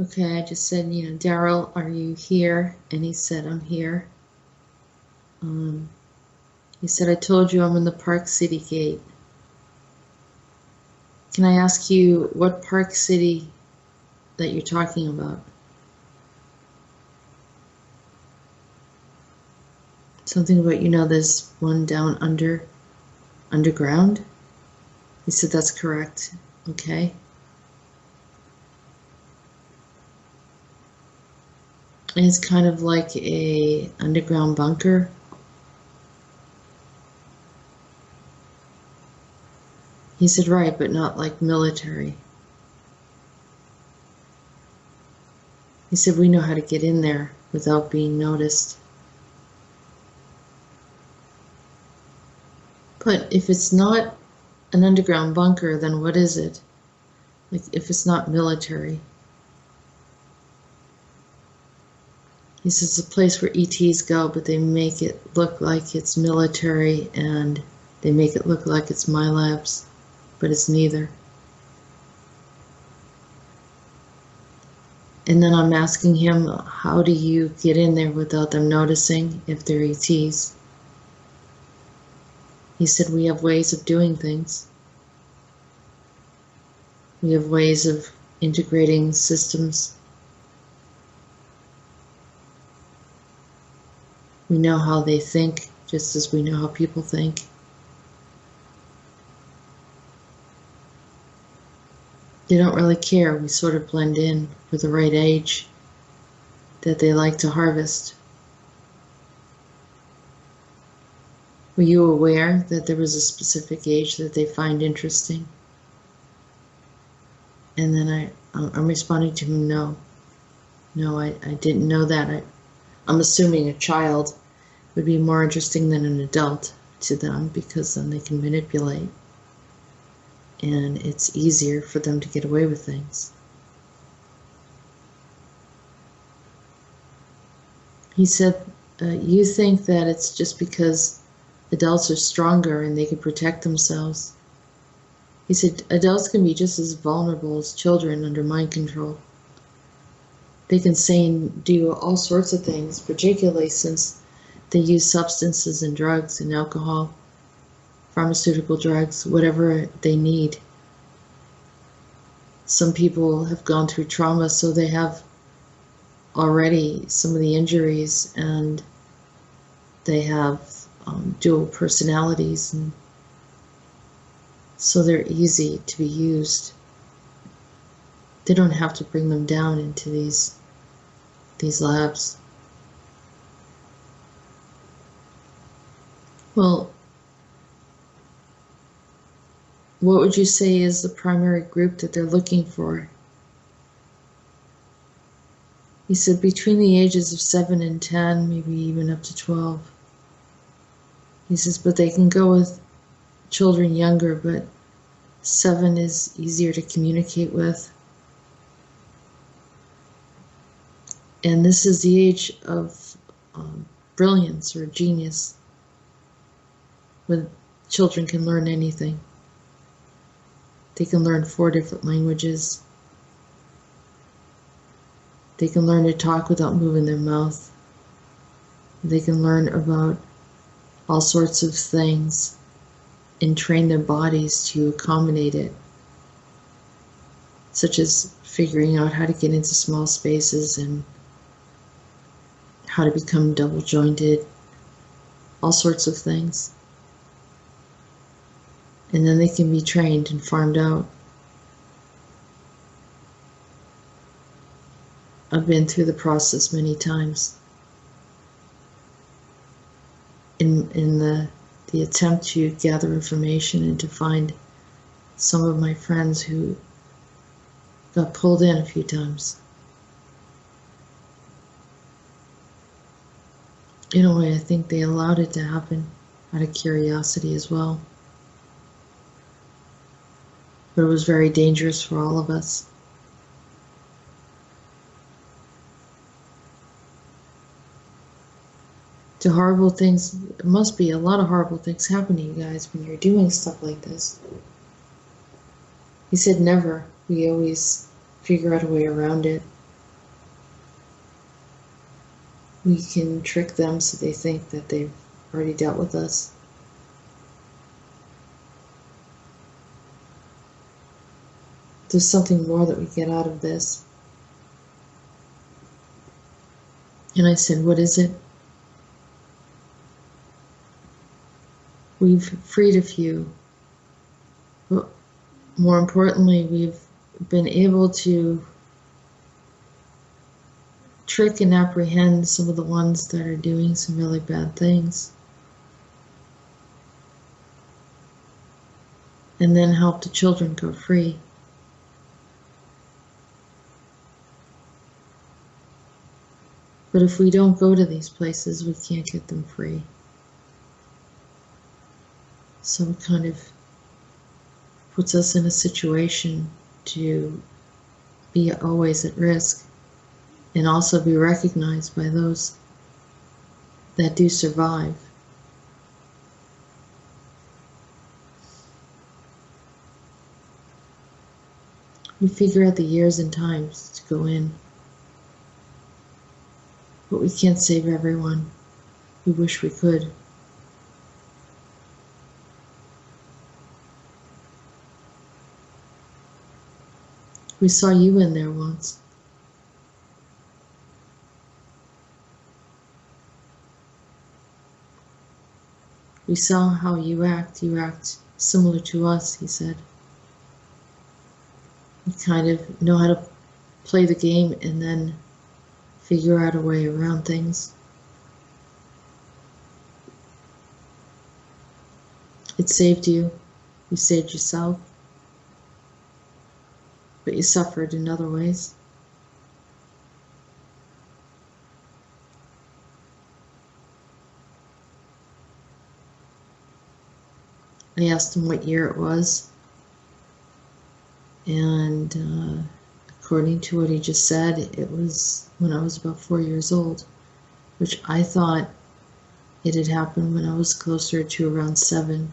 Okay, I just said, Daryl, are you here? And he said, I'm here. He said, I told you I'm in the Park City gate. Can I ask you what Park City that you're talking about? Something about, there's one down underground? He said, that's correct. Okay. And it's kind of like a underground bunker. He said, right, but not like military. He said, we know how to get in there without being noticed. But if it's not an underground bunker, then what is it? Like, if it's not military. He says it's a place where ETs go, but they make it look like it's military, and they make it look like it's my labs, but it's neither. And then I'm asking him, how do you get in there without them noticing if they're ETs? He said, we have ways of doing things. We have ways of integrating systems. We know how they think, just as we know how people think. They don't really care. We sort of blend in for the right age that they like to harvest. Were you aware that there was a specific age that they find interesting? And then I'm responding to him, no. No, I didn't know that. I'm assuming a child would be more interesting than an adult to them, because then they can manipulate. And it's easier for them to get away with things. He said, you think that it's just because adults are stronger and they can protect themselves. He said, adults can be just as vulnerable as children under mind control. They can say and do all sorts of things, particularly since they use substances and drugs and alcohol, pharmaceutical drugs, whatever they need. Some people have gone through trauma, so they have already some of the injuries, and they have dual personalities, and so they're easy to be used. They don't have to bring them down into these labs. Well, what would you say is the primary group that they're looking for? He said between the ages of 7 and 10, maybe even up to 12. He says, but they can go with children younger, but 7 is easier to communicate with. And this is the age of brilliance or genius, when children can learn anything. They can learn 4 different languages. They can learn to talk without moving their mouth. They can learn about all sorts of things and train their bodies to accommodate it, such as figuring out how to get into small spaces and how to become double jointed, all sorts of things. And then they can be trained and farmed out. I've been through the process many times. In the attempt to gather information and to find some of my friends who got pulled in a few times. In a way, I think they allowed it to happen out of curiosity as well. But it was very dangerous for all of us. To horrible things, it must be a lot of horrible things happen to you guys when you're doing stuff like this. He said never. We always figure out a way around it. we can trick them so they think that they've already dealt with us. There's something more that we get out of this. And I said, what is it? We've freed a few. But more importantly, we've been able to trick and apprehend some of the ones that are doing some really bad things. And then help the children go free. But if we don't go to these places, we can't get them free. So it kind of puts us in a situation to be always at risk and also be recognized by those that do survive. We figure out the years and times to go in. But we can't save everyone. We wish we could. We saw you in there once. We saw how you act. You act similar to us, he said. You kind of know how to play the game and then figure out a way around things. It saved you. You saved yourself. But you suffered in other ways. I asked him what year it was. And according to what he just said, it was when I was about 4 years old, which I thought it had happened when I was closer to around 7.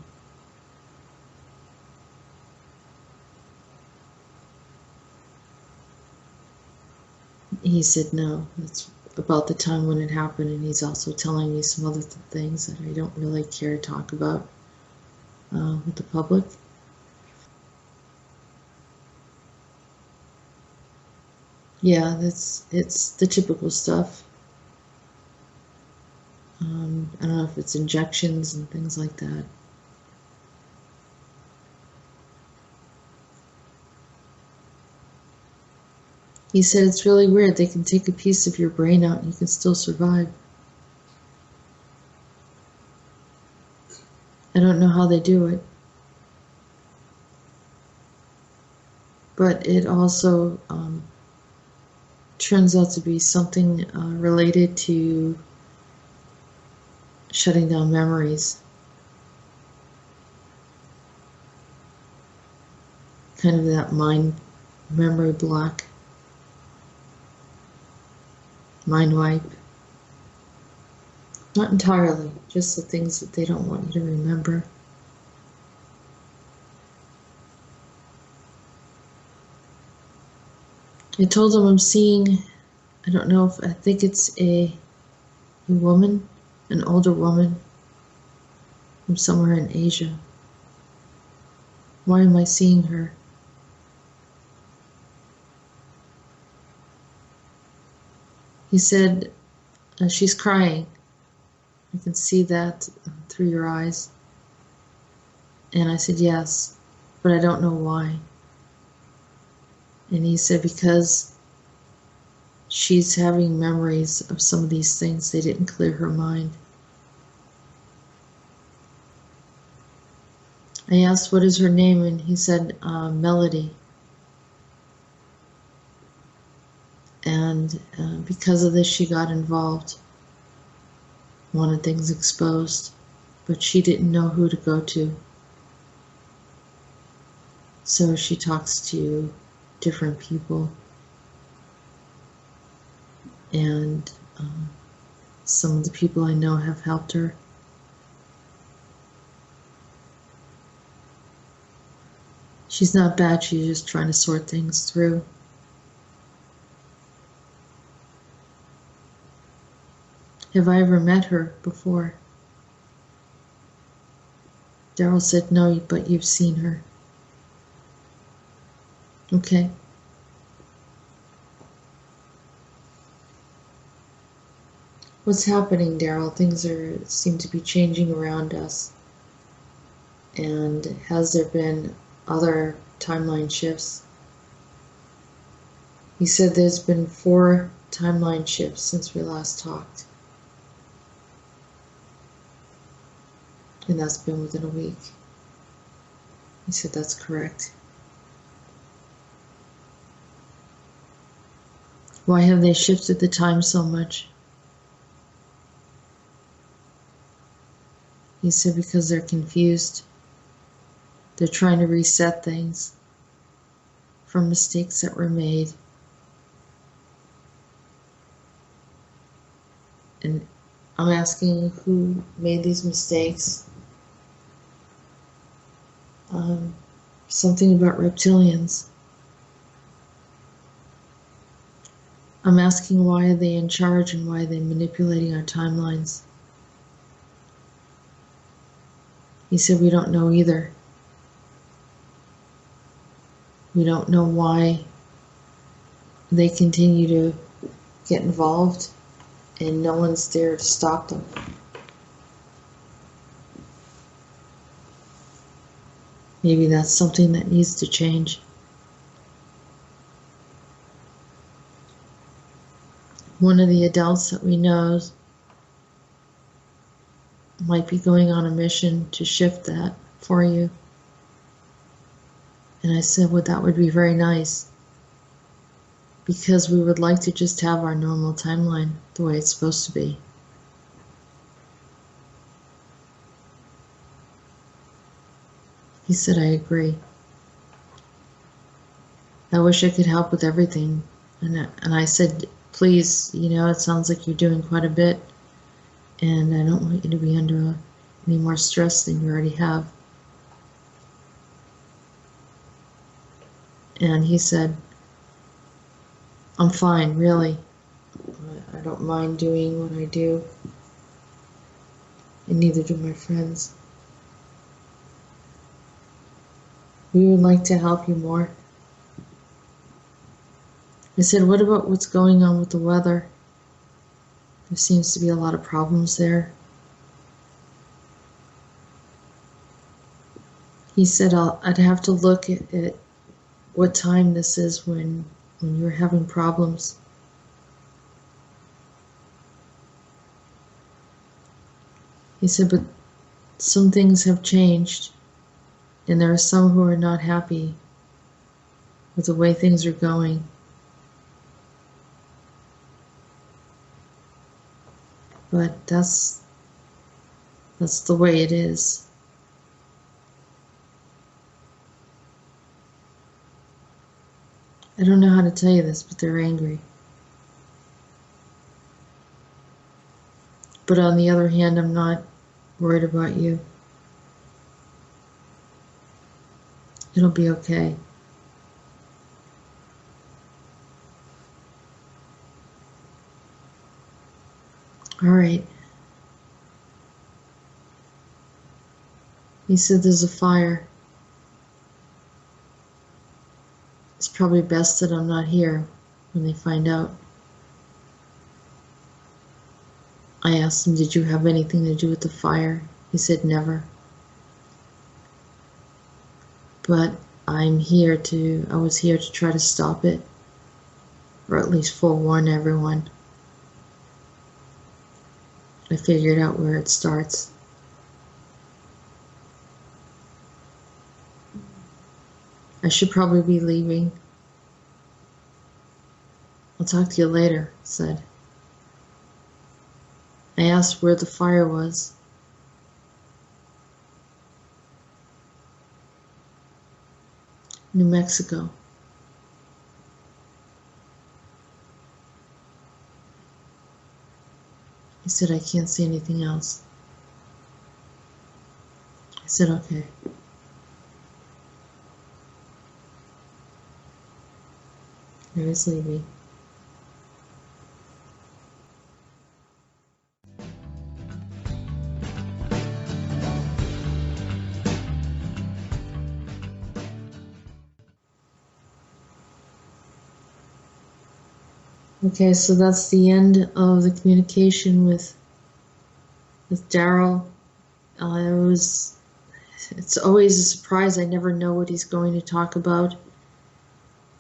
He said no, that's about the time when it happened, and he's also telling me some other things that I don't really care to talk about with the public. Yeah, it's the typical stuff. I don't know if it's injections and things like that. He said it's really weird. They can take a piece of your brain out and you can still survive. I don't know how they do it. But it also turns out to be something related to shutting down memories. Kind of that memory block. Mind wipe. Not entirely, just the things that they don't want you to remember. I told him I'm seeing, I don't know if, I think it's a woman, an older woman from somewhere in Asia. Why am I seeing her? He said, she's crying. I can see that through your eyes. And I said, yes, but I don't know why. And he said, because she's having memories of some of these things. They didn't clear her mind. I asked, what is her name? And he said, Melody. And because of this, she got involved, wanted things exposed, but she didn't know who to go to. So she talks to different people, and some of the people I know have helped her. She's not bad, she's just trying to sort things through. Have I ever met her before? Daryl said, no, but you've seen her. Okay. What's happening, Daryl? Things seem to be changing around us. And has there been other timeline shifts? He said there's been 4 timeline shifts since we last talked. And that's been within a week. He said that's correct. Why have they shifted the time so much? He said because they're confused. They're trying to reset things from mistakes that were made. And I'm asking who made these mistakes. Something about reptilians. I'm asking why are they in charge and why are they manipulating our timelines? He said we don't know either. We don't know why they continue to get involved and no one's there to stop them. Maybe that's something that needs to change. One of the adults that we know might be going on a mission to shift that for you. And I said, well, that would be very nice. Because we would like to just have our normal timeline the way it's supposed to be. He said, I agree. I wish I could help with everything. And I said, please, it sounds like you're doing quite a bit. And I don't want you to be under any more stress than you already have. And he said, I'm fine, really. I don't mind doing what I do. And neither do my friends. We would like to help you more. I said, what about what's going on with the weather? There seems to be a lot of problems there. He said, I'd have to look at what time this is when you're having problems. He said, but some things have changed, and there are some who are not happy with the way things are going. But that's the way it is. I don't know how to tell you this, but they're angry. But on the other hand, I'm not worried about you. It'll be okay. All right. He said there's a fire. It's probably best that I'm not here when they find out. I asked him, did you have anything to do with the fire? He said, never. But I was here to try to stop it, or at least forewarn everyone. I figured out where it starts. I should probably be leaving. I'll talk to you later, he said. I asked where the fire was. New Mexico. He said, I can't see anything else. I said, okay. I was leaving. Okay, so that's the end of the communication with Daryl. It's always a surprise. I never know what he's going to talk about,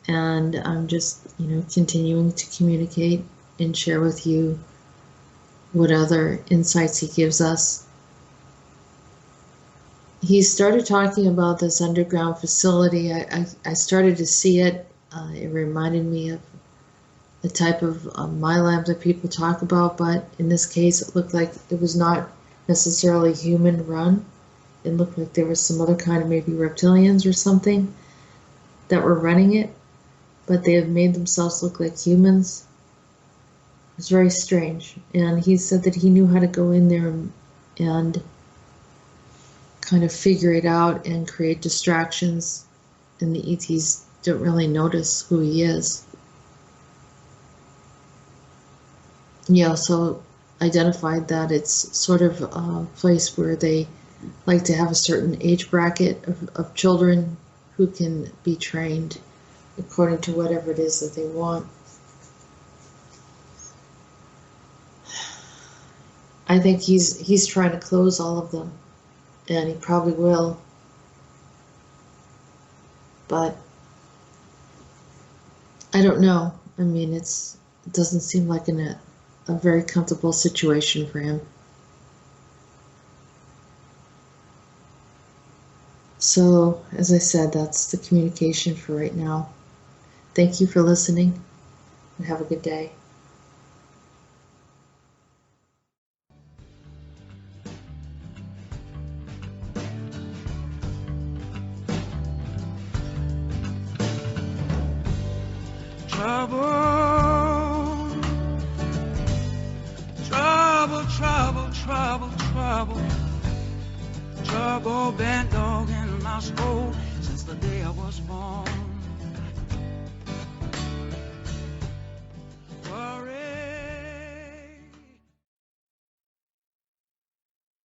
and I'm just, continuing to communicate and share with you what other insights he gives us. He started talking about this underground facility. I started to see it. It reminded me of the type of my lab that people talk about, but in this case, it looked like it was not necessarily human run. It looked like there was some other kind of maybe reptilians or something that were running it, but they have made themselves look like humans. It was very strange. And he said that he knew how to go in there and kind of figure it out and create distractions, and the ETs don't really notice who he is. He also identified that it's sort of a place where they like to have a certain age bracket of children who can be trained according to whatever it is that they want. I think he's trying to close all of them, and he probably will. But I don't know. I mean, it doesn't seem like a very comfortable situation for him. So, as I said, that's the communication for right now. Thank you for listening, and have a good day. Trouble, trouble, trouble, trouble, trouble, trouble been dogging my soul since the day I was born.